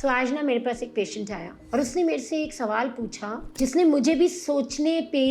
So, आज ना मेरे पास एक पेशेंट आया और उसने मेरे से एक सवाल पूछा जिसने मुझे भी सोचने पे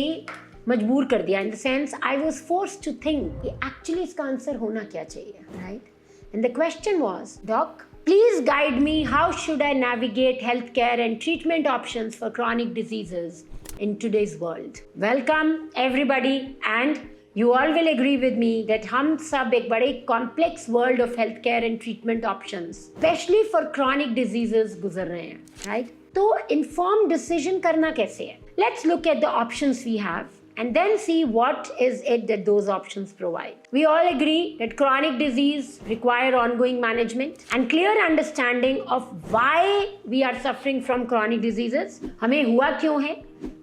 मजबूर कर दिया. In the sense I was forced to think कि एक्चुअली इसका आंसर होना क्या चाहिए, right? And the question was, doc, please guide me, how should I navigate healthcare and treatment options for chronic diseases in today's world? Welcome everybody, and you all will agree with me that हम सब एक बड़े complex world of healthcare and treatment options, especially for chronic diseases गुजर रहे हैं, right? तो informed decision करना कैसे है? Let's look at the options we have and then see what is it that those options provide. We all agree that chronic disease require ongoing management and clear understanding of why we are suffering from chronic diseases. हमें हुआ क्यों है,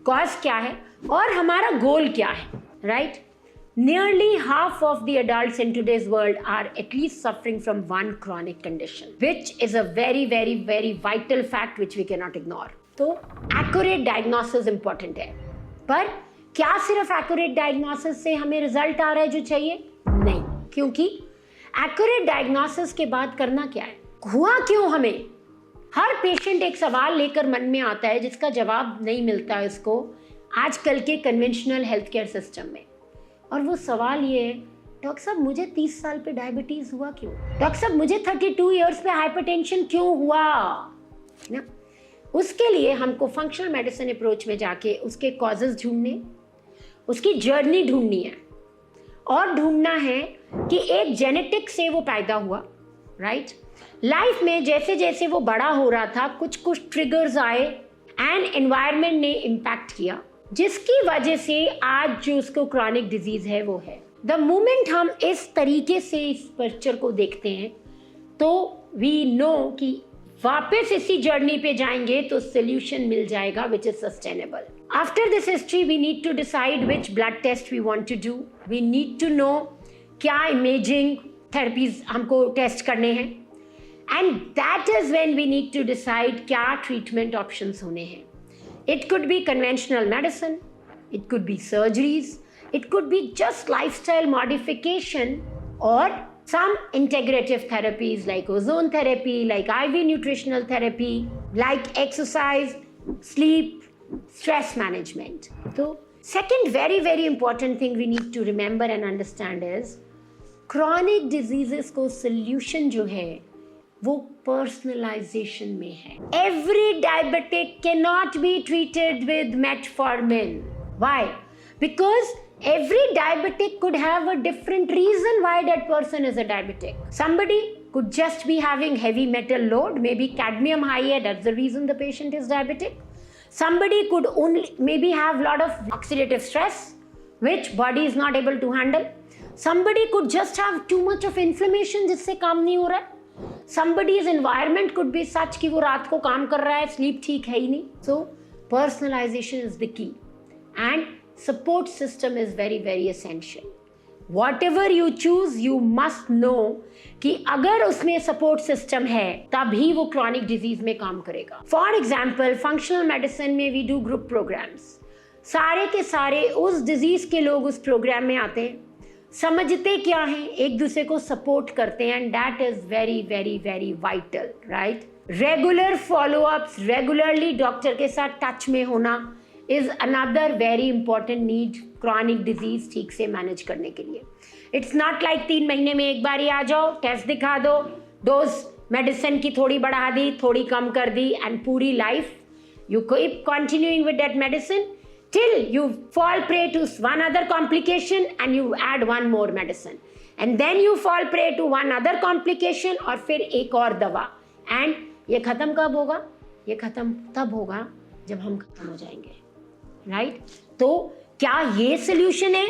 cause क्या है और हमारा goal क्या है, right? Nearly half of the adults in today's world are at least suffering from one chronic condition, which is a very, very, very vital fact which we cannot ignore. तो accurate diagnosis important है, पर क्या सिर्फ accurate diagnosis से हमें result आ रहा है जो चाहिए? नहीं, क्योंकि एक्यूरेट डायग्नोसिस के बाद करना क्या है, हुआ क्यों हमें? हर पेशेंट एक सवाल लेकर मन में आता है जिसका जवाब नहीं मिलता है उसको आजकल के कन्वेंशनल हेल्थ केयर सिस्टम में. और वो सवाल ये है, डॉक्टर साहब मुझे 30 साल पे डायबिटीज हुआ क्यों? डॉक्टर साहब मुझे 32 ईयर्स पे हाइपरटेंशन क्यों हुआ? ना, उसके लिए हमको फंक्शनल मेडिसिन अप्रोच में जाके उसके कॉजेज ढूंढने, उसकी जर्नी ढूंढनी है और ढूंढना है कि एक जेनेटिक से वो पैदा हुआ, राइट? लाइफ में जैसे जैसे वो बड़ा हो रहा था कुछ कुछ ट्रिगर्स आए एंड एनवायरनमेंट ने इम्पैक्ट किया जिसकी वजह से आज जो उसको क्रॉनिक डिजीज है वो है. द मोमेंट हम इस तरीके से इस पिक्चर को देखते हैं तो वी नो कि वापस इसी जर्नी पे जाएंगे तो सोल्यूशन मिल जाएगा which is sustainable. After this history we need to decide which blood test we want to do. We need to know क्या इमेजिंग थेरेपीज हमको टेस्ट करने हैं and that is when we need to decide क्या treatment options होने हैं. It could be conventional medicine, it could be surgeries, it could be just lifestyle modification और some integrative therapies like ozone therapy, like IV nutritional therapy, like exercise, sleep, stress management. So second very, very important thing we need to remember and understand is chronic diseases को solution जो है वो personalization में है. Every diabetic cannot be treated with metformin. Why? Because every diabetic could have a different reason why that person is a diabetic. Somebody could just be having heavy metal load, maybe cadmium high, that's the reason the patient is diabetic. Somebody could only maybe have lot of oxidative stress, which body is not able to handle. Somebody could just have too much of inflammation जिससे काम नहीं हो रहा है. Somebody's environment could be such कि वो रात को काम कर रहा है, sleep ठीक है ही नहीं. So personalization is the key. And support system is very, very essential. Whatever you choose, you must know कि अगर उसमें support system है तभी वो chronic disease में काम करेगा. For example, functional medicine में we do group programs. सारे के सारे उस disease के लोग उस program में आते हैं, समझते क्या हैं, एक दूसरे को support करते हैं and that is very, very, very vital, right? Regular follow-ups, regularly doctor के साथ टच में होना is another very important need chronic disease ठीक से मैनेज करने के लिए. It's not like 3 महीने में एक बार ही आ जाओ, टेस्ट दिखा दो, डोज मेडिसिन की थोड़ी बढ़ा दी, थोड़ी कम कर दी एंड पूरी life you keep continuing with that medicine till you fall prey to one other complication and you add one more medicine and then you fall prey to one other complication और फिर एक और दवा. And ये खत्म कब होगा? ये खत्म तब होगा जब हम खत्म हो जाएंगे, राइट? तो क्या ये सोल्यूशन है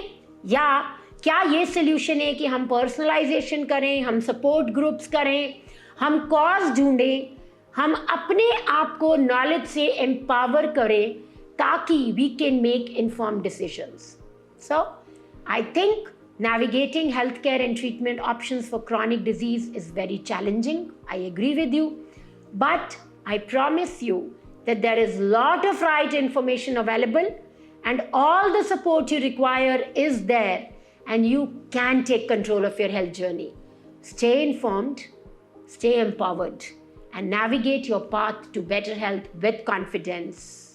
या क्या ये सोल्यूशन है कि हम पर्सनलाइजेशन करें, हम सपोर्ट ग्रुप्स करें, हम कॉज ढूंढें, हम अपने आप को नॉलेज से एम्पावर करें ताकि we can make informed decisions. So I think navigating healthcare and treatment options for chronic disease is very challenging. I agree with you, but I promise you that there is a lot of right information available and all the support you require is there and you can take control of your health journey. Stay informed, stay empowered and navigate your path to better health with confidence.